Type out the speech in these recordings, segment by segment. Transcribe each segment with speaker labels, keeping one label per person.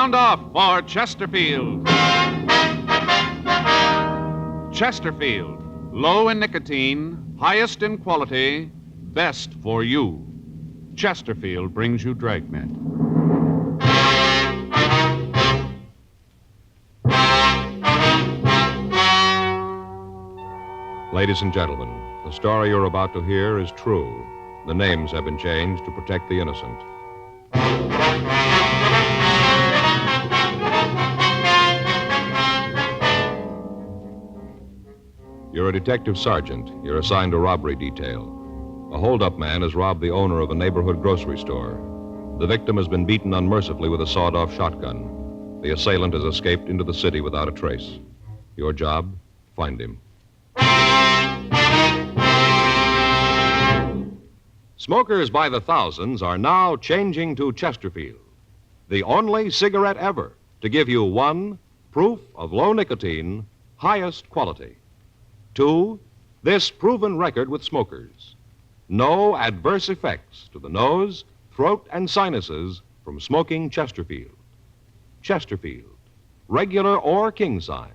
Speaker 1: sound off for Chesterfield. Chesterfield, low in nicotine, highest in quality, best for you. Chesterfield brings you Dragnet.
Speaker 2: Ladies and gentlemen, the story you're about to hear is true. The names have been changed to protect the innocent. You're a detective sergeant. You're assigned to robbery detail. A hold-up man has robbed the owner of a neighborhood grocery store. The victim has been beaten unmercifully with a sawed-off shotgun. The assailant has escaped into the city without a trace. Your job? Find him. Smokers by the thousands are now changing to Chesterfield, the only cigarette ever to give you 1, proof of low nicotine, highest quality. 2, this proven record with smokers. No adverse effects to the nose, throat, and sinuses from smoking Chesterfield. Chesterfield, regular or king size,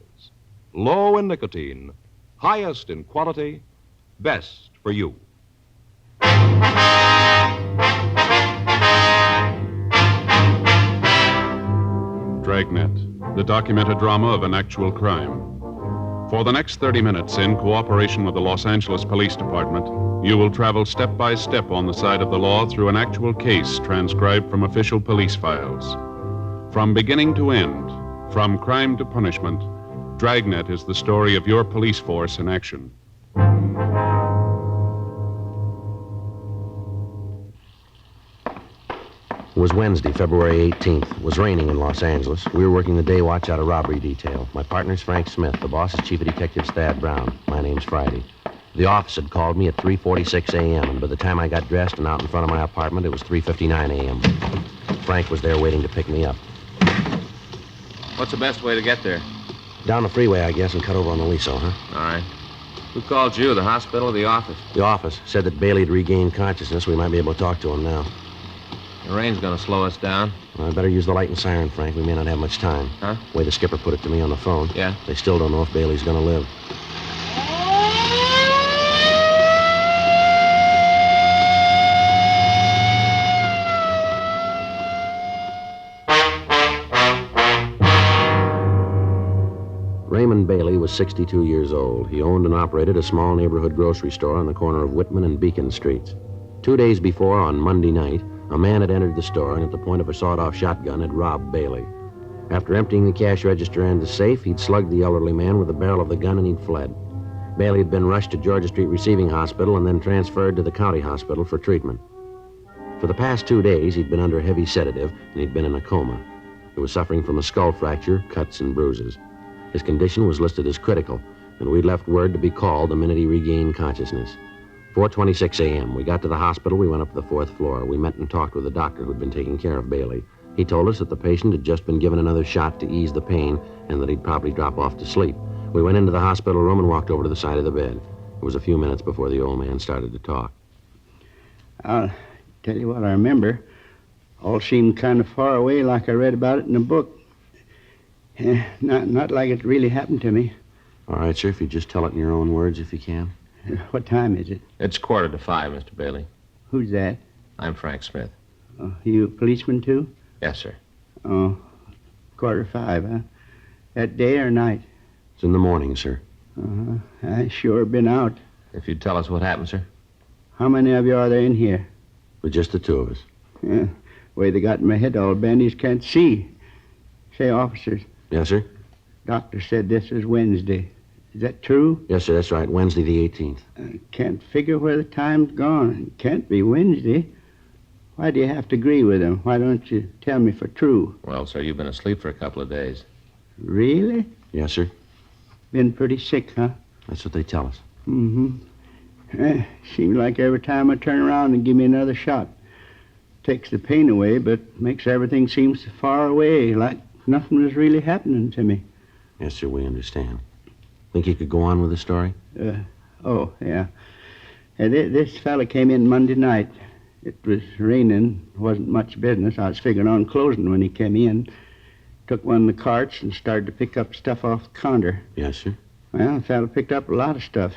Speaker 2: low in nicotine, highest in quality, best for you.
Speaker 1: Dragnet, the documented drama of an actual crime. For the next 30 minutes, in cooperation with the Los Angeles Police Department, you will travel step by step on the side of the law through an actual case transcribed from official police files. From beginning to end, from crime to punishment, Dragnet is the story of your police force in action.
Speaker 3: It was Wednesday, February 18th. It was raining in Los Angeles. We were working the day watch out of robbery detail. My partner's Frank Smith. The boss is Chief of Detectives Thad Brown. My name's Friday. The office had called me at 3:46 a.m., and by the time I got dressed and out in front of my apartment, it was 3:59 a.m. Frank was there waiting to pick me up.
Speaker 4: What's the best way to get there?
Speaker 3: Down the freeway, I guess, and cut over on the Liso, huh?
Speaker 4: All right. Who called you, the hospital or the office?
Speaker 3: The office said that Bailey had regained consciousness. We might be able to talk to him now.
Speaker 4: The rain's going to slow us down.
Speaker 3: Well, I better use the light and siren, Frank. We may not have much time.
Speaker 4: Huh?
Speaker 3: The way the skipper put it to me on the phone.
Speaker 4: Yeah?
Speaker 3: They still don't know if Bailey's going to live. Raymond Bailey was 62 years old. He owned and operated a small neighborhood grocery store on the corner of Whitman and Beacon Streets. 2 days before, on Monday night, a man had entered the store and at the point of a sawed-off shotgun had robbed Bailey. After emptying the cash register and the safe, he'd slugged the elderly man with the barrel of the gun and he'd fled. Bailey had been rushed to Georgia Street Receiving Hospital and then transferred to the county hospital for treatment. For the past 2 days, he'd been under a heavy sedative and he'd been in a coma. He was suffering from a skull fracture, cuts, and bruises. His condition was listed as critical, and we'd left word to be called the minute he regained consciousness. 4:26 a.m. We got to the hospital. We went up to the 4th floor. We met and talked with the doctor who'd been taking care of Bailey. He told us that the patient had just been given another shot to ease the pain and that he'd probably drop off to sleep. We went into the hospital room and walked over to the side of the bed. It was a few minutes before the old man started to talk.
Speaker 5: I'll tell you what I remember. All seemed kind of far away, like I read about it in a book. Not like it really happened to me.
Speaker 3: All right, sir, if you just tell it in your own words, if you can.
Speaker 5: What time is it?
Speaker 4: It's 4:45, Mr. Bailey.
Speaker 5: Who's that?
Speaker 4: I'm Frank Smith.
Speaker 5: Oh, you a policeman, too?
Speaker 4: Yes, sir.
Speaker 5: Oh, 4:45, huh? That day or night?
Speaker 3: It's in the morning, sir.
Speaker 5: Uh-huh. I sure been out.
Speaker 4: If you'd tell us what happened, sir.
Speaker 5: How many of you are there in here?
Speaker 3: With just the two of us.
Speaker 5: Yeah. Way they got my head all bandaged, can't see. Say, officers.
Speaker 3: Yes, sir?
Speaker 5: Doctor said this is Wednesday. Is that true?
Speaker 3: Yes, sir, that's right. Wednesday the 18th.
Speaker 5: I can't figure where the time's gone. It can't be Wednesday. Why do you have to agree with him? Why don't you tell me for true?
Speaker 4: Well, sir, you've been asleep for a couple of days.
Speaker 5: Really?
Speaker 3: Yes, sir.
Speaker 5: Been pretty sick, huh?
Speaker 3: That's what they tell us.
Speaker 5: Mm-hmm. Seems like every time I turn around and give me another shot. Takes the pain away, but makes everything seem so far away, like nothing was really happening to me.
Speaker 3: Yes, sir, we understand. Think you could go on with the story?
Speaker 5: Oh, yeah. This fella came in Monday night. It was raining. Wasn't much business. I was figuring on closing when he came in. took one of the carts and started to pick up stuff off the counter.
Speaker 3: Yes, sir.
Speaker 5: Well, the fellow picked up a lot of stuff.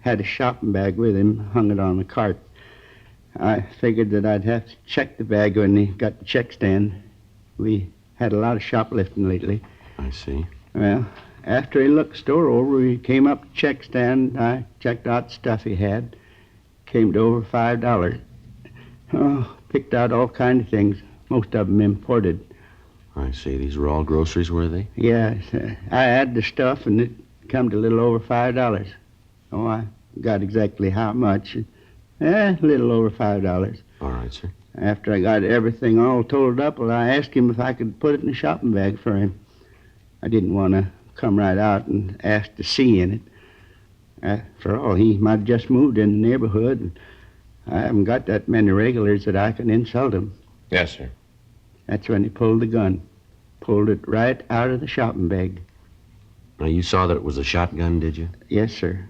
Speaker 5: Had a shopping bag with him, hung it on the cart. I figured that I'd have to check the bag when he got the check stand. We had a lot of shoplifting lately.
Speaker 3: I see.
Speaker 5: Well, after he looked the store over, he came up to the check stand. I checked out the stuff he had. Came to over $5. Oh, picked out all kinds of things, most of them imported.
Speaker 3: I see. These were all groceries, were they?
Speaker 5: Yes, I had the stuff, and it come to a little over $5. Oh, I got exactly how much. A little over $5.
Speaker 3: All right, sir.
Speaker 5: After I got everything all totaled up, well, I asked him if I could put it in a shopping bag for him. I didn't want to come right out and ask to see in it. After all, he might have just moved in the neighborhood, and I haven't got that many regulars that I can insult him.
Speaker 4: Yes, sir.
Speaker 5: That's when he pulled the gun. Pulled it right out of the shopping bag.
Speaker 3: Now, you saw that it was a shotgun, did you?
Speaker 5: Yes, sir.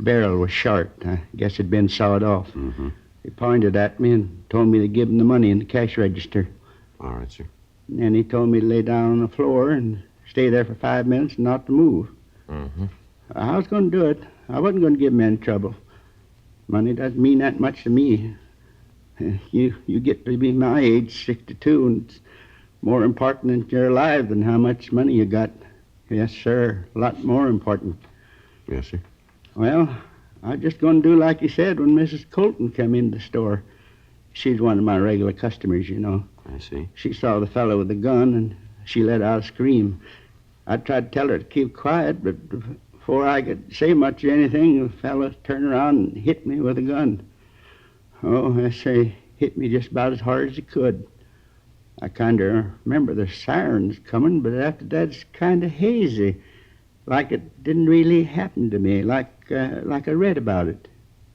Speaker 5: Barrel was short. I guess it'd been sawed off.
Speaker 3: Mm-hmm.
Speaker 5: He pointed at me and told me to give him the money in the cash register.
Speaker 3: All right, sir.
Speaker 5: And then he told me to lay down on the floor and stay there for 5 minutes and not to move.
Speaker 4: Mm-hmm.
Speaker 5: I was going to do it. I wasn't going to give him any trouble. Money doesn't mean that much to me. You get to be my age, 62, and it's more important that you're alive than how much money you got. Yes, sir. A lot more important.
Speaker 3: Yes, sir.
Speaker 5: Well, I was just going to do like you said when Mrs. Colton came into the store. She's one of my regular customers, you know.
Speaker 3: I see.
Speaker 5: She saw the fellow with the gun, and she let out a scream. I tried to tell her to keep quiet, but before I could say much of anything, the fellow turned around and hit me with a gun. Oh, I say, hit me just about as hard as he could. I kind of remember the sirens coming, but after that it's kind of hazy, like it didn't really happen to me, like I read about it.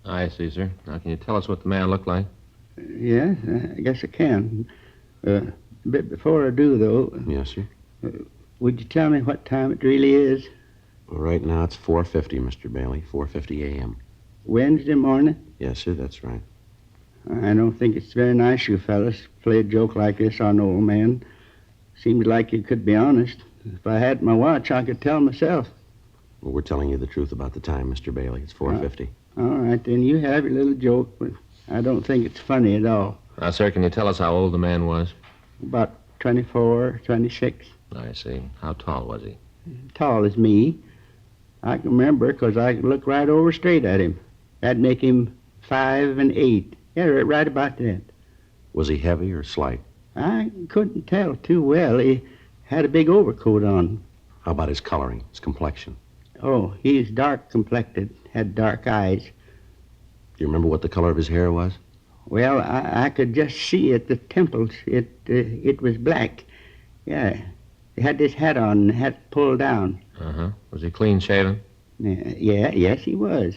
Speaker 4: I see, sir. Now, can you tell us what the man looked like?
Speaker 5: Yes, I guess I can. But before I do, though,
Speaker 3: Yes, sir.
Speaker 5: would you tell me what time it really is?
Speaker 3: Well, right now it's 4:50, Mr. Bailey. 4:50 a.m.
Speaker 5: Wednesday morning?
Speaker 3: Yes, sir, that's right.
Speaker 5: I don't think it's very nice, you fellas, to play a joke like this on an old man. Seems like you could be honest. If I had my watch, I could tell myself.
Speaker 3: Well, we're telling you the truth about the time, Mr. Bailey. It's 4:50.
Speaker 5: All right, then you have your little joke, but I don't think it's funny at all.
Speaker 4: Now, sir, can you tell us how old the man was?
Speaker 5: About 24, 26.
Speaker 4: I see. How tall was he?
Speaker 5: Tall as me. I can remember because I could look right over straight at him. That'd make him 5'8". Yeah, right about that.
Speaker 3: Was he heavy or slight?
Speaker 5: I couldn't tell too well. He had a big overcoat on.
Speaker 3: How about his coloring, his complexion?
Speaker 5: Oh, he's dark complected, had dark eyes.
Speaker 3: Do you remember what the color of his hair was?
Speaker 5: Well, I could just see at the temples. It was black. Yeah. He had this hat on, and the hat pulled down.
Speaker 4: Uh-huh. Was he clean shaven?
Speaker 5: Yes, he was.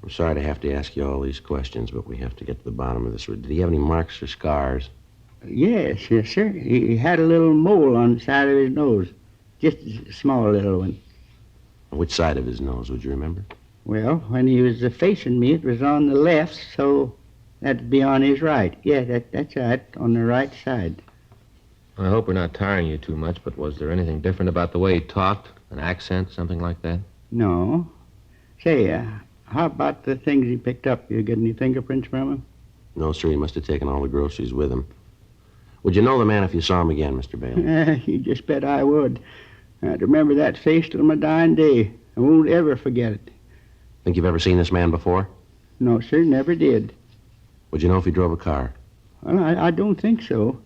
Speaker 3: I'm sorry to have to ask you all these questions, but we have to get to the bottom of this. Did he have any marks or scars?
Speaker 5: Yes, sir. He had a little mole on the side of his nose. Just a small little one.
Speaker 3: On which side of his nose, would you remember?
Speaker 5: Well, when he was facing me, it was on the left, so that'd be on his right. Yeah, that's right, on the right side.
Speaker 4: I hope we're not tiring you too much, but was there anything different about the way he talked? An accent, something like that?
Speaker 5: No. Say, how about the things he picked up? You get any fingerprints from him?
Speaker 3: No, sir. He must have taken all the groceries with him. Would you know the man if you saw him again, Mr. Bailey?
Speaker 5: You just bet I would. I'd remember that face till my dying day. I won't ever forget it.
Speaker 3: Think you've ever seen this man before?
Speaker 5: No, sir, never did.
Speaker 3: Would you know if he drove a car?
Speaker 5: Well, I don't think so.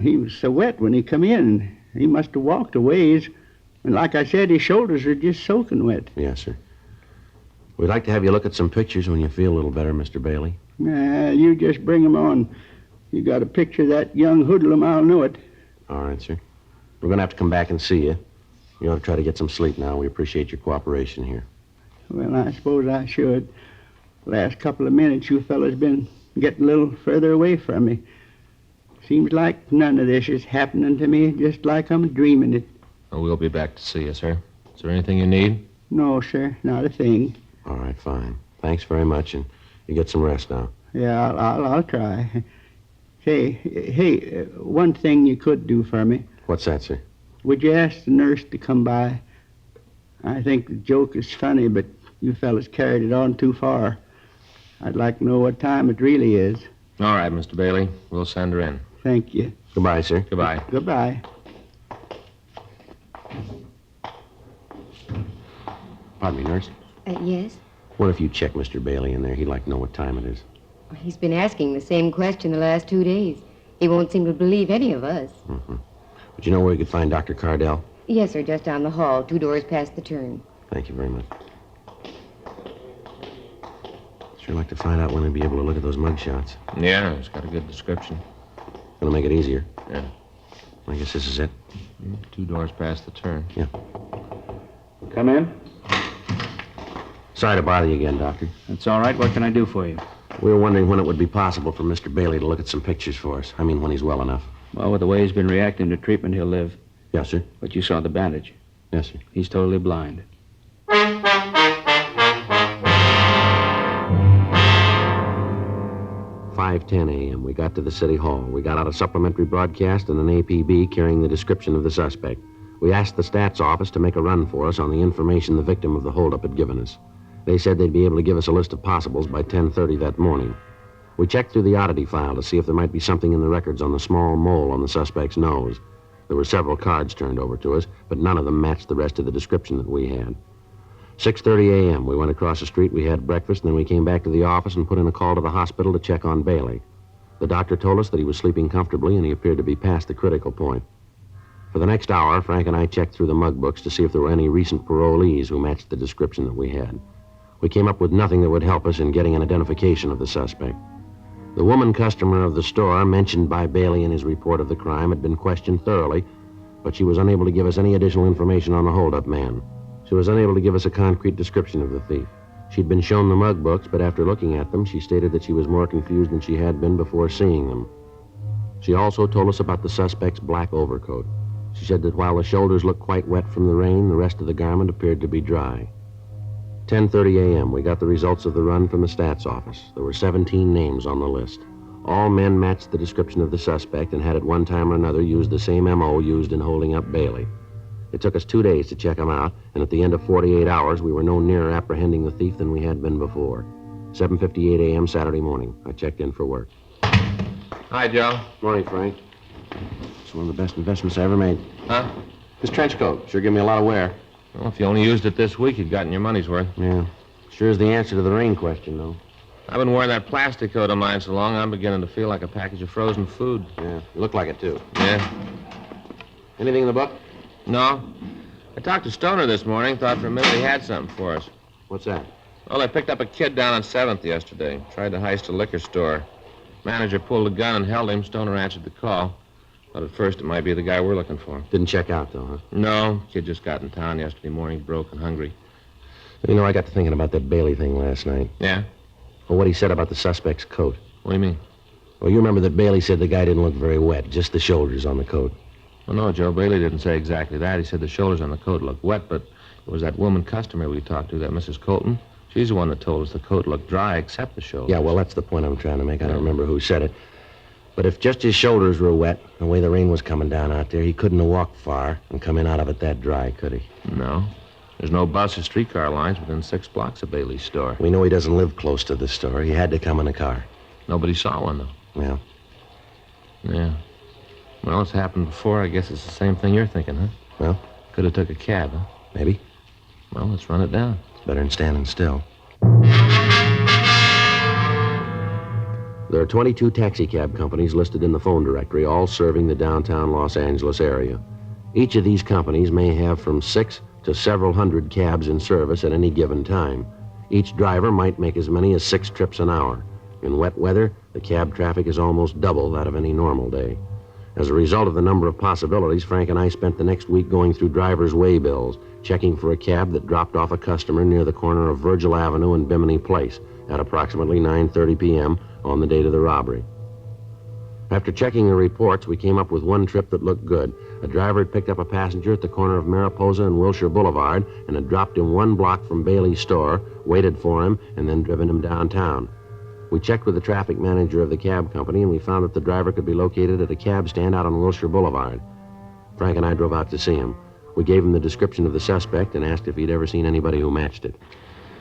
Speaker 5: He was so wet when he come in. He must have walked a ways. And like I said, his shoulders are just soaking wet.
Speaker 3: Yes, sir. We'd like to have you look at some pictures when you feel a little better, Mr. Bailey.
Speaker 5: You just bring 'em on. You got a picture of that young hoodlum, I'll know it.
Speaker 3: All right, sir. We're going to have to come back and see you. You ought to try to get some sleep now. We appreciate your cooperation here.
Speaker 5: Well, I suppose I should. Last couple of minutes, you fellas been getting a little further away from me. Seems like none of this is happening to me, just like I'm dreaming it.
Speaker 4: Well, we'll be back to see you, sir. Is there anything you need?
Speaker 5: No, sir, not a thing.
Speaker 3: All right, fine. Thanks very much, and you get some rest now.
Speaker 5: Yeah, I'll try. Hey, one thing you could do for me.
Speaker 3: What's that, sir?
Speaker 5: Would you ask the nurse to come by? I think the joke is funny, but you fellas carried it on too far. I'd like to know what time it really is.
Speaker 4: All right, Mr. Bailey. We'll send her in.
Speaker 5: Thank you.
Speaker 3: Goodbye, sir.
Speaker 4: Goodbye.
Speaker 5: Goodbye.
Speaker 3: Pardon me, nurse.
Speaker 6: Yes?
Speaker 3: What if you check Mr. Bailey in there? He'd like to know what time it is.
Speaker 6: He's been asking the same question the last 2 days. He won't seem to believe any of us.
Speaker 3: Mm-hmm. But you know where we could find Dr. Cardell?
Speaker 6: Yes, sir, just down the hall, 2 doors past the turn.
Speaker 3: Thank you very much. Sure like to find out when he'd be able to look at those mug shots.
Speaker 4: Yeah, it's got a good description.
Speaker 3: Gonna make it easier.
Speaker 4: Yeah.
Speaker 3: I guess this is it.
Speaker 4: 2 doors past the turn.
Speaker 3: Yeah.
Speaker 5: Come in.
Speaker 3: Sorry to bother you again, Doctor.
Speaker 5: That's all right. What can I do for you?
Speaker 3: We were wondering when it would be possible for Mr. Bailey to look at some pictures for us. I mean, when he's well enough.
Speaker 7: Well, with the way he's been reacting to treatment, he'll live.
Speaker 3: Yes, sir.
Speaker 7: But you saw the bandage.
Speaker 3: Yes, sir.
Speaker 7: He's totally blind.
Speaker 3: 5:10 a.m. We got to the city hall. We got out a supplementary broadcast and an APB carrying the description of the suspect. We asked the stats office to make a run for us on the information the victim of the holdup had given us. They said they'd be able to give us a list of possibles by 10:30 that morning. We checked through the oddity file to see if there might be something in the records on the small mole on the suspect's nose. There were several cards turned over to us, but none of them matched the rest of the description that we had. 6:30 a.m. We went across the street, we had breakfast, and then we came back to the office and put in a call to the hospital to check on Bailey. The doctor told us that he was sleeping comfortably and he appeared to be past the critical point. For the next hour, Frank and I checked through the mug books to see if there were any recent parolees who matched the description that we had. We came up with nothing that would help us in getting an identification of the suspect. The woman customer of the store mentioned by Bailey in his report of the crime had been questioned thoroughly, but she was unable to give us any additional information on the holdup man. She was unable to give us a concrete description of the thief. She'd been shown the mug books, but after looking at them, she stated that she was more confused than she had been before seeing them. She also told us about the suspect's black overcoat. She said that while the shoulders looked quite wet from the rain, the rest of the garment appeared to be dry. 10:30 a.m., we got the results of the run from the stats office. There were 17 names on the list. All men matched the description of the suspect and had at one time or another used the same M.O. used in holding up Bailey. It took us 2 days to check them out, and at the end of 48 hours, we were no nearer apprehending the thief than we had been before. 7:58 a.m. Saturday morning. I checked in for work.
Speaker 4: Hi, Joe.
Speaker 3: Morning, Frank. It's one of the best investments I ever made.
Speaker 4: Huh?
Speaker 3: This trench coat sure gave me a lot of wear.
Speaker 4: Well, if you only used it this week, you'd gotten your money's worth.
Speaker 3: Yeah. Sure is the answer to the rain question, though.
Speaker 4: I've been wearing that plastic coat of mine so long, I'm beginning to feel like a package of frozen food.
Speaker 3: Yeah, you look like it, too.
Speaker 4: Yeah?
Speaker 3: Anything in the book?
Speaker 4: No. I talked to Stoner this morning, thought for a minute he had something for us.
Speaker 3: What's that?
Speaker 4: Well, they picked up a kid down on 7th yesterday. Tried to heist a liquor store. Manager pulled a gun and held him. Stoner answered the call. But at first it might be the guy we're looking for.
Speaker 3: Didn't check out, though, huh?
Speaker 4: No. Kid just got in town yesterday morning, broke and hungry.
Speaker 3: You know, I got to thinking about that Bailey thing last night.
Speaker 4: Yeah?
Speaker 3: Well, what he said about the suspect's coat.
Speaker 4: What do you mean?
Speaker 3: Well, you remember that Bailey said the guy didn't look very wet, just the shoulders on the coat.
Speaker 4: Well, no, Joe. Bailey didn't say exactly that. He said the shoulders on the coat looked wet, but it was that woman customer we talked to, that Mrs. Colton. She's the one that told us the coat looked dry except the shoulders.
Speaker 3: Yeah, well, that's the point I'm trying to make. I don't remember who said it. But if just his shoulders were wet, the way the rain was coming down out there, he couldn't have walked far and come in out of it that dry, could he?
Speaker 4: No. There's no bus or streetcar lines within 6 blocks of Bailey's store.
Speaker 3: We know he doesn't live close to the store. He had to come in a car.
Speaker 4: Nobody saw one, though.
Speaker 3: Yeah.
Speaker 4: Yeah. Well, it's happened before. I guess it's the same thing you're thinking, huh?
Speaker 3: Well?
Speaker 4: Could have took a cab, huh?
Speaker 3: Maybe.
Speaker 4: Well, let's run it down.
Speaker 3: It's better than standing still. There are 22 taxicab companies listed in the phone directory, all serving the downtown Los Angeles area. Each of these companies may have from 6 to several hundred cabs in service at any given time. Each driver might make as many as 6 trips an hour. In wet weather, the cab traffic is almost double that of any normal day. As a result of the number of possibilities, Frank and I spent the next week going through driver's way bills, checking for a cab that dropped off a customer near the corner of Virgil Avenue and Bimini Place at approximately 9:30 p.m. on the date of the robbery. After checking the reports, we came up with one trip that looked good. A driver had picked up a passenger at the corner of Mariposa and Wilshire Boulevard and had dropped him 1 block from Bailey's store, waited for him, and then driven him downtown. We checked with the traffic manager of the cab company, and we found that the driver could be located at a cab stand out on Wilshire Boulevard. Frank and I drove out to see him. We gave him the description of the suspect and asked if he'd ever seen anybody who matched it.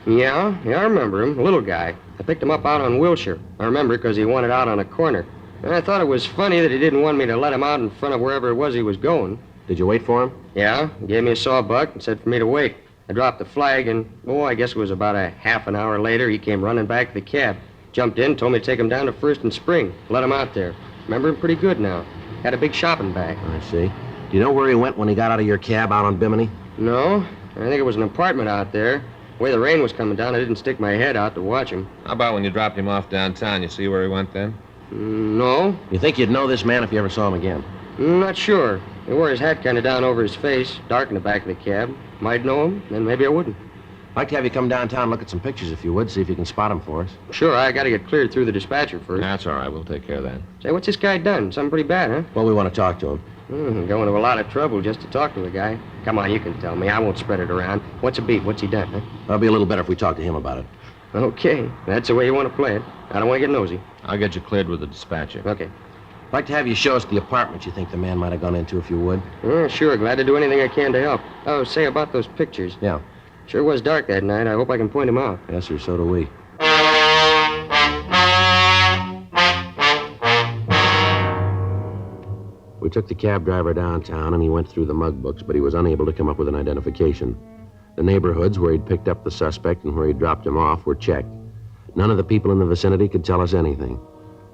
Speaker 8: Yeah, I remember him. A little guy. I picked him up out on Wilshire. I remember because he wanted out on a corner. And I thought it was funny that he didn't want me to let him out in front of wherever it was he was going.
Speaker 3: Did you wait for him?
Speaker 8: Yeah, he gave me a sawbuck and said for me to wait. I dropped the flag and, I guess it was about a half an hour later, he came running back to the cab. Jumped in, told me to take him down to First and Spring. Let him out there. Remember him pretty good now. Had a big shopping bag.
Speaker 3: I see. Do you know where he went when he got out of your cab out on Bimini?
Speaker 8: No, I think it was an apartment out there. The way the rain was coming down, I didn't stick my head out to watch him.
Speaker 4: How about when you dropped him off downtown? You see where he went then?
Speaker 8: No.
Speaker 3: You think you'd know this man if you ever saw him again?
Speaker 8: Not sure. He wore his hat kind of down over his face, dark in the back of the cab. Might know him, then maybe I wouldn't.
Speaker 3: I'd like to have you come downtown and look at some pictures if you would, see if you can spot him for us.
Speaker 8: Sure, I got to get cleared through the dispatcher first.
Speaker 4: That's all right. We'll take care of that.
Speaker 8: Say, what's this guy done? Something pretty bad, huh?
Speaker 3: Well, we want to talk to him.
Speaker 8: Going to a lot of trouble just to talk to a guy. Come on, you can tell me. I won't spread it around. What's a beat? What's he done, huh?
Speaker 3: That'll be a little better if we talk to him about it.
Speaker 8: Okay, that's the way you want to play it. I don't want to get nosy.
Speaker 4: I'll get you cleared with the dispatcher.
Speaker 8: Okay.
Speaker 3: I'd like to have you show us the apartment you think the man might have gone into, if you would.
Speaker 8: Sure, glad to do anything I can to help. Oh, say about those pictures.
Speaker 3: Yeah.
Speaker 8: Sure was dark that night. I hope I can point him out.
Speaker 3: Yes, sir, so do we. We took the cab driver downtown, and he went through the mug books, but he was unable to come up with an identification. The neighborhoods where he'd picked up the suspect and where he'd dropped him off were checked. None of the people in the vicinity could tell us anything.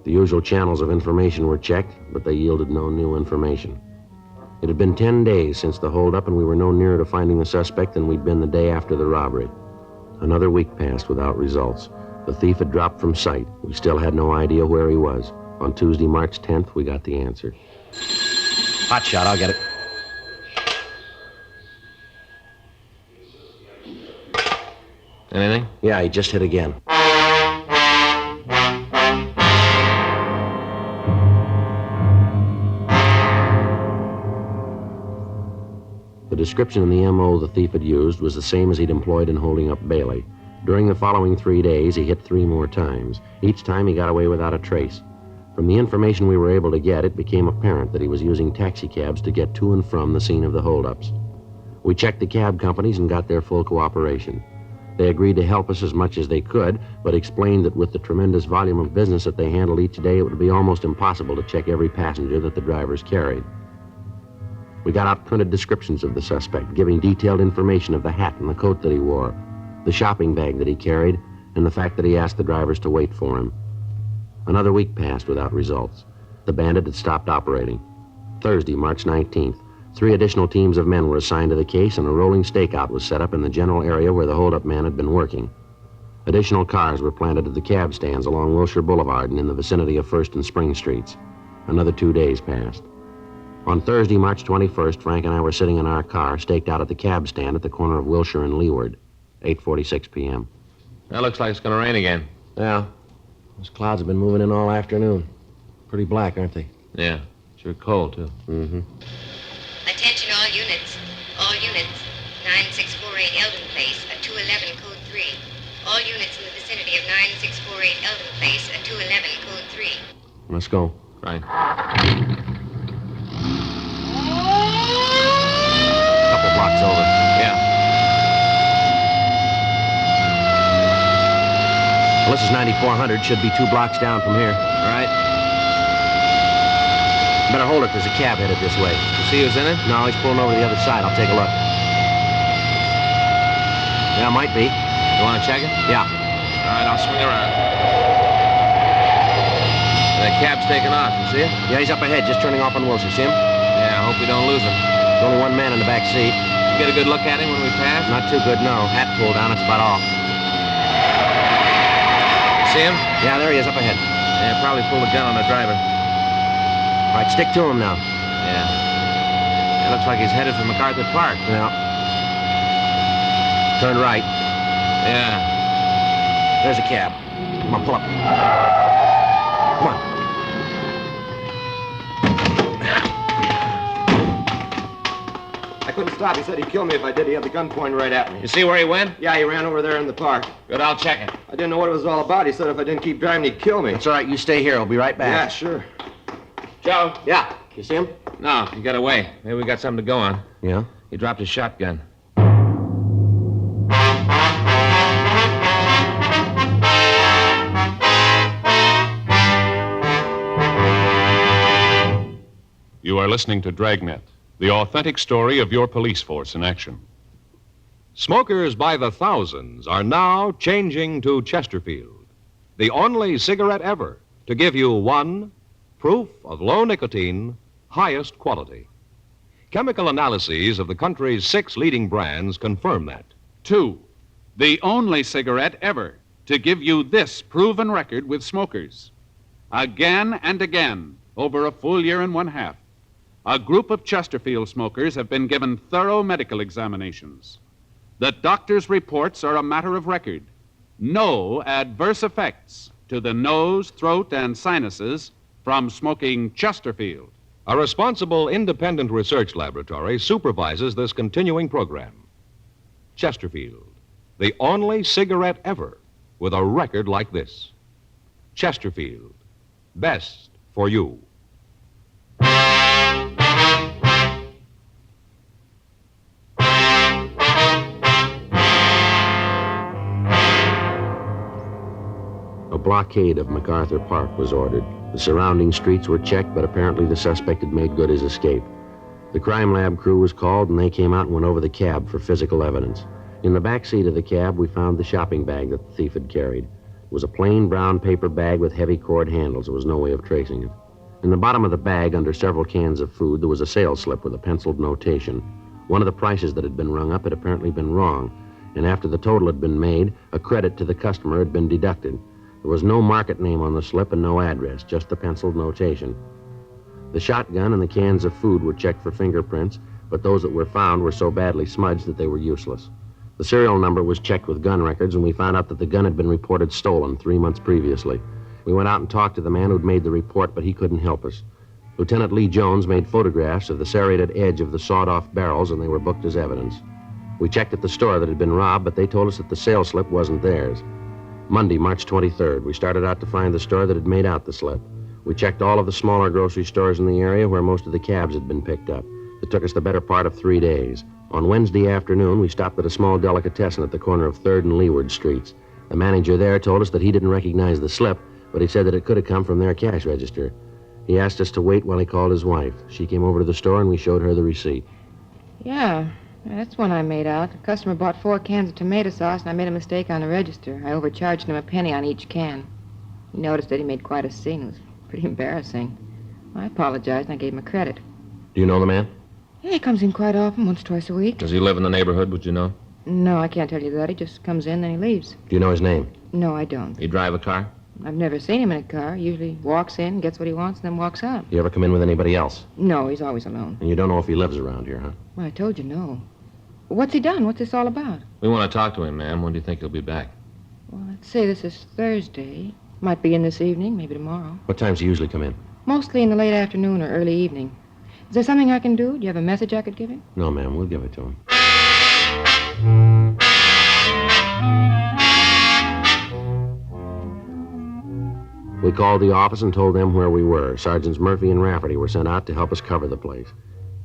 Speaker 3: The usual channels of information were checked, but they yielded no new information. It had been 10 days since the holdup, and we were no nearer to finding the suspect than we'd been the day after the robbery. Another week passed without results. The thief had dropped from sight. We still had no idea where he was. On Tuesday, March 10th, we got the answer. Hot shot, I'll get it.
Speaker 4: Anything?
Speaker 3: Yeah, he just hit again. The description in the M.O. the thief had used was the same as he'd employed in holding up Bailey. During the following 3 days, he hit 3 more times. Each time he got away without a trace. From the information we were able to get, it became apparent that he was using taxicabs to get to and from the scene of the holdups. We checked the cab companies and got their full cooperation. They agreed to help us as much as they could, but explained that with the tremendous volume of business that they handled each day, it would be almost impossible to check every passenger that the drivers carried. We got out printed descriptions of the suspect, giving detailed information of the hat and the coat that he wore, the shopping bag that he carried, and the fact that he asked the drivers to wait for him. Another week passed without results. The bandit had stopped operating. Thursday, March 19th, 3 additional teams of men were assigned to the case, and a rolling stakeout was set up in the general area where the holdup man had been working. Additional cars were planted at the cab stands along Wilshire Boulevard and in the vicinity of First and Spring Streets. Another 2 days passed. On Thursday, March 21st, Frank and I were sitting in our car, staked out at the cab stand at the corner of Wilshire and Leeward, 8:46 p.m.
Speaker 4: That looks like it's going to rain again.
Speaker 3: Yeah. Those clouds have been moving in all afternoon. Pretty black, aren't they?
Speaker 4: Yeah. Sure cold, too.
Speaker 3: Mm-hmm.
Speaker 6: Attention all units. All units. 9648 Eldon Place, a 211 code 3. All units in the vicinity of 9648 Eldon Place, a 211 code 3.
Speaker 3: Let's go.
Speaker 4: Right.
Speaker 3: Couple blocks over.
Speaker 4: Yeah.
Speaker 3: Well, this is 9400. Should be 2 blocks down from here.
Speaker 4: All right.
Speaker 3: Better hold it. There's a cab headed this way.
Speaker 4: You see who's in it?
Speaker 3: No, he's pulling over to the other side. I'll take a look. Yeah, might be.
Speaker 4: You want to check it?
Speaker 3: Yeah.
Speaker 4: All right, I'll swing around. The cab's taking off. You see it?
Speaker 3: Yeah, he's up ahead, just turning off on Wilshire. See him?
Speaker 4: Yeah, I hope we don't lose him.
Speaker 3: There's only 1 man in the back seat.
Speaker 4: Get a good look at him when we pass?
Speaker 3: Not too good, no. Hat pulled down, that's about all.
Speaker 4: See him?
Speaker 3: Yeah, there he is up ahead.
Speaker 4: Yeah, probably pulled a gun on the driver.
Speaker 3: All right, stick to him now.
Speaker 4: Yeah. It looks like he's headed for MacArthur Park.
Speaker 3: Yeah. Turn right.
Speaker 4: Yeah.
Speaker 3: There's a cab. Come on, pull up. Come on.
Speaker 8: I couldn't stop. He said he'd kill me if I did. He had the gun pointed right at me.
Speaker 4: You see where he went?
Speaker 8: Yeah, he ran over there in the park.
Speaker 4: Good, I'll check it.
Speaker 8: I didn't know what it was all about. He said if I didn't keep driving, he'd kill me.
Speaker 3: It's all right, you stay here. I'll be right back.
Speaker 8: Yeah, sure.
Speaker 4: Joe.
Speaker 3: Yeah. You see him?
Speaker 4: No, he got away. Maybe we got something to go on.
Speaker 3: Yeah?
Speaker 4: He dropped his shotgun.
Speaker 1: You are listening to Dragnet, the authentic story of your police force in action.
Speaker 2: Smokers by the thousands are now changing to Chesterfield, the only cigarette ever to give you one, proof of low nicotine, highest quality. Chemical analyses of the country's 6 leading brands confirm that.
Speaker 9: 2, the only cigarette ever to give you this proven record with smokers. Again and again, over a full year and 1/2, a group of Chesterfield smokers have been given thorough medical examinations. The doctor's reports are a matter of record. No adverse effects to the nose, throat, and sinuses from smoking Chesterfield.
Speaker 2: A responsible independent research laboratory supervises this continuing program. Chesterfield, the only cigarette ever with a record like this. Chesterfield, best for you.
Speaker 3: A blockade of MacArthur Park was ordered. The surrounding streets were checked, but apparently the suspect had made good his escape. The crime lab crew was called, and they came out and went over the cab for physical evidence. In the back seat of the cab, we found the shopping bag that the thief had carried. It was a plain brown paper bag with heavy cord handles. There was no way of tracing it. In the bottom of the bag, under several cans of food, there was a sales slip with a penciled notation. One of the prices that had been rung up had apparently been wrong, and after the total had been made, a credit to the customer had been deducted. There was no market name on the slip and no address, just the penciled notation. The shotgun and the cans of food were checked for fingerprints, but those that were found were so badly smudged that they were useless. The serial number was checked with gun records, and we found out that the gun had been reported stolen 3 months previously. We went out and talked to the man who'd made the report, but he couldn't help us. Lieutenant Lee Jones made photographs of the serrated edge of the sawed-off barrels, and they were booked as evidence. We checked at the store that had been robbed, but they told us that the sales slip wasn't theirs. Monday, March 23rd, we started out to find the store that had made out the slip. We checked all of the smaller grocery stores in the area where most of the cabs had been picked up. It took us the better part of 3 days. On Wednesday afternoon, we stopped at a small delicatessen at the corner of 3rd and Leeward Streets. The manager there told us that he didn't recognize the slip, but he said that it could have come from their cash register. He asked us to wait while he called his wife. She came over to the store, and we showed her the receipt.
Speaker 10: Yeah, that's one I made out. The customer bought 4 cans of tomato sauce, and I made a mistake on the register. I overcharged him a penny on each can. He noticed that he made quite a scene. It was pretty embarrassing. I apologized, and I gave him a credit.
Speaker 3: Do you know the man?
Speaker 10: Yeah, he comes in quite often, once, twice a week.
Speaker 4: Does he live in the neighborhood, would you know?
Speaker 10: No, I can't tell you that. He just comes in, then he leaves.
Speaker 3: Do you know his name?
Speaker 10: No, I don't.
Speaker 4: He drive a car?
Speaker 10: I've never seen him in a car. He usually walks in, gets what he wants, and then walks out.
Speaker 3: You ever come in with anybody else?
Speaker 10: No, he's always alone.
Speaker 3: And you don't know if he lives around here, huh?
Speaker 10: Well, I told you no. What's he done? What's this all about?
Speaker 4: We want to talk to him, ma'am. When do you think he'll be back?
Speaker 10: Well, let's say this is Thursday. Might be in this evening, maybe tomorrow.
Speaker 3: What times do you usually come in?
Speaker 10: Mostly in the late afternoon or early evening. Is there something I can do? Do you have a message I could give him?
Speaker 3: No, ma'am. We'll give it to him. We called the office and told them where we were. Sergeants Murphy and Rafferty were sent out to help us cover the place.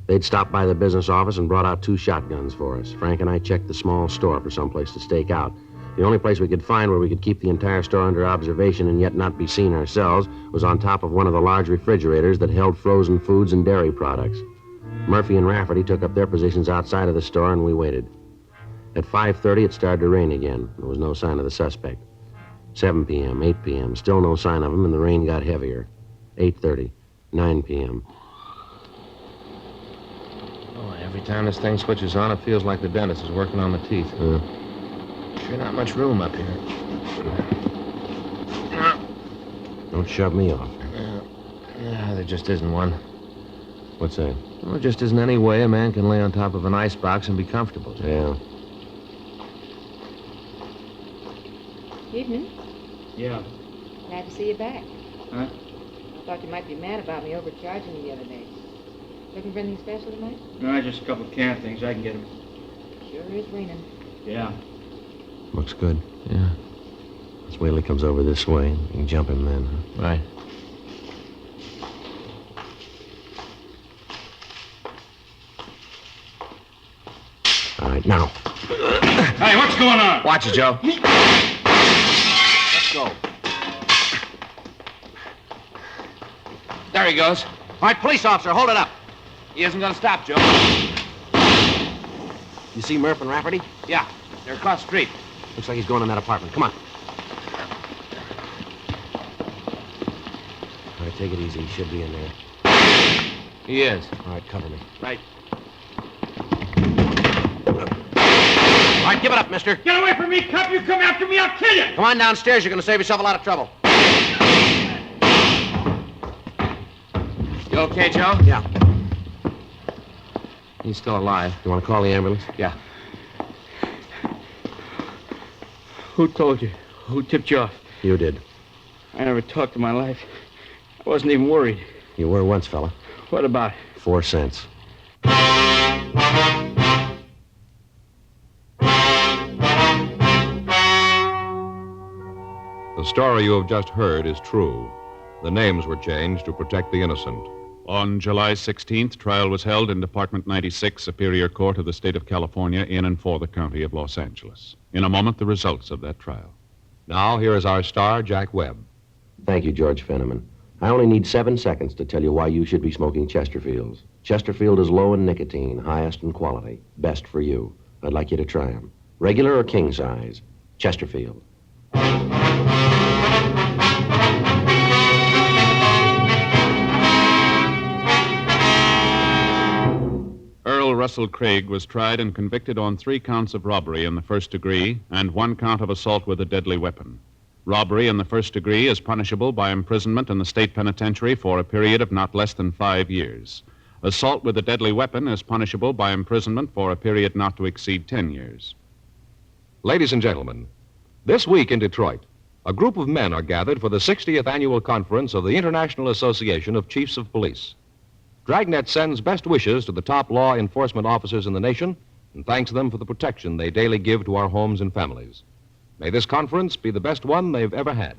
Speaker 3: They'd stopped by the business office and brought out 2 shotguns for us. Frank and I checked the small store for some place to stake out. The only place we could find where we could keep the entire store under observation and yet not be seen ourselves was on top of one of the large refrigerators that held frozen foods and dairy products. Murphy and Rafferty took up their positions outside of the store, and we waited. At 5:30, it started to rain again. There was no sign of the suspect. 7 p.m., 8 p.m., still no sign of him, and the rain got heavier. 8:30, 9 p.m.
Speaker 4: Oh, every time this thing switches on, it feels like the dentist is working on the teeth. Sure not much room up here.
Speaker 3: Don't shove me off.
Speaker 4: Yeah, there just isn't one.
Speaker 3: What's that?
Speaker 4: Well, there just isn't any way a man can lay on top of an icebox and be comfortable.
Speaker 3: Yeah.
Speaker 10: Evening.
Speaker 7: Yeah.
Speaker 10: Glad to see you back.
Speaker 7: Huh?
Speaker 10: I thought you might be mad about me overcharging you the other day. Looking for anything special tonight?
Speaker 7: No, just a couple of can things. I can get them.
Speaker 10: Sure is raining.
Speaker 7: Yeah.
Speaker 3: Looks good.
Speaker 4: Yeah.
Speaker 3: Let's wait till he comes over this way. You can jump him then. Huh?
Speaker 4: Right.
Speaker 3: Now.
Speaker 7: Hey, what's going on?
Speaker 4: Watch it, Joe.
Speaker 7: Let's go.
Speaker 4: There he goes.
Speaker 3: All right, police officer, hold it up.
Speaker 4: He isn't going to stop, Joe.
Speaker 3: You see Murph and Rafferty?
Speaker 4: Yeah, they're across the street.
Speaker 3: Looks like he's going in that apartment. Come on. All right, take it easy. He should be in there.
Speaker 4: He is.
Speaker 3: All right, cover me.
Speaker 4: Right.
Speaker 3: All right, give it up, mister.
Speaker 7: Get away from me, cop. You come after me, I'll kill you.
Speaker 3: Come on downstairs. You're going to save yourself a lot of trouble.
Speaker 4: You okay, Joe?
Speaker 3: Yeah.
Speaker 4: He's still alive.
Speaker 3: You want to call the ambulance?
Speaker 4: Yeah.
Speaker 7: Who told you? Who tipped you off?
Speaker 3: You did.
Speaker 7: I never talked in my life. I wasn't even worried.
Speaker 3: You were once, fella.
Speaker 7: What about?
Speaker 3: 4 cents.
Speaker 2: The story you have just heard is true. The names were changed to protect the innocent.
Speaker 1: On July 16th, trial was held in Department 96, Superior Court of the State of California, in and for the County of Los Angeles. In a moment, the results of that trial.
Speaker 2: Now, here is our star, Jack Webb.
Speaker 3: Thank you, George Fenneman. I only need 7 seconds to tell you why you should be smoking Chesterfields. Chesterfield is low in nicotine, highest in quality, best for you. I'd like you to try them. Regular or king size? Chesterfield.
Speaker 1: Earl Russell Craig was tried and convicted on 3 counts of robbery in the first degree and 1 count of assault with a deadly weapon. Robbery in the first degree is punishable by imprisonment in the state penitentiary for a period of not less than 5 years. Assault with a deadly weapon is punishable by imprisonment for a period not to exceed 10 years.
Speaker 2: Ladies and gentlemen, this week in Detroit, a group of men are gathered for the 60th annual conference of the International Association of Chiefs of Police. Dragnet sends best wishes to the top law enforcement officers in the nation and thanks them for the protection they daily give to our homes and families. May this conference be the best one they've ever had.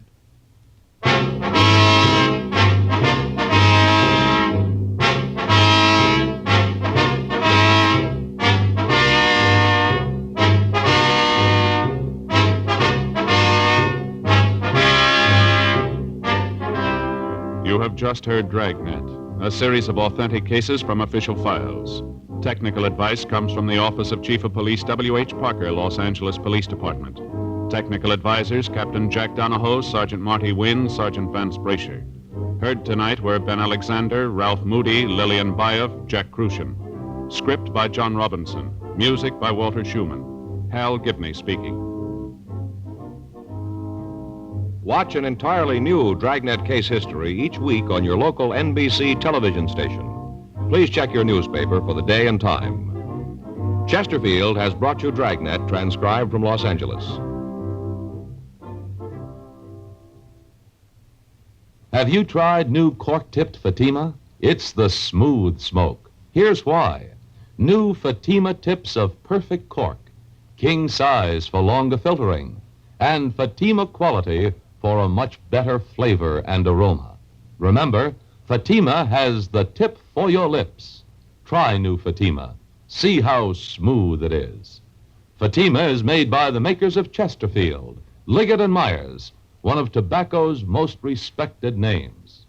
Speaker 1: You have just heard Dragnet, a series of authentic cases from official files. Technical advice comes from the Office of Chief of Police W.H. Parker, Los Angeles Police Department. Technical advisors, Captain Jack Donahoe, Sergeant Marty Wynn, Sergeant Vance Brasher. Heard tonight were Ben Alexander, Ralph Moody, Lillian Bayev, Jack Crucian. Script by John Robinson. Music by Walter Schumann. Hal Gibney speaking.
Speaker 2: Watch an entirely new Dragnet case history each week on your local NBC television station. Please check your newspaper for the day and time. Chesterfield has brought you Dragnet, transcribed from Los Angeles.
Speaker 11: Have you tried new cork-tipped Fatima? It's the smooth smoke. Here's why. New Fatima tips of perfect cork, king size for longer filtering, and Fatima quality for a much better flavor and aroma. Remember, Fatima has the tip for your lips. Try new Fatima. See how smooth it is. Fatima is made by the makers of Chesterfield, Liggett and Myers, one of tobacco's most respected names.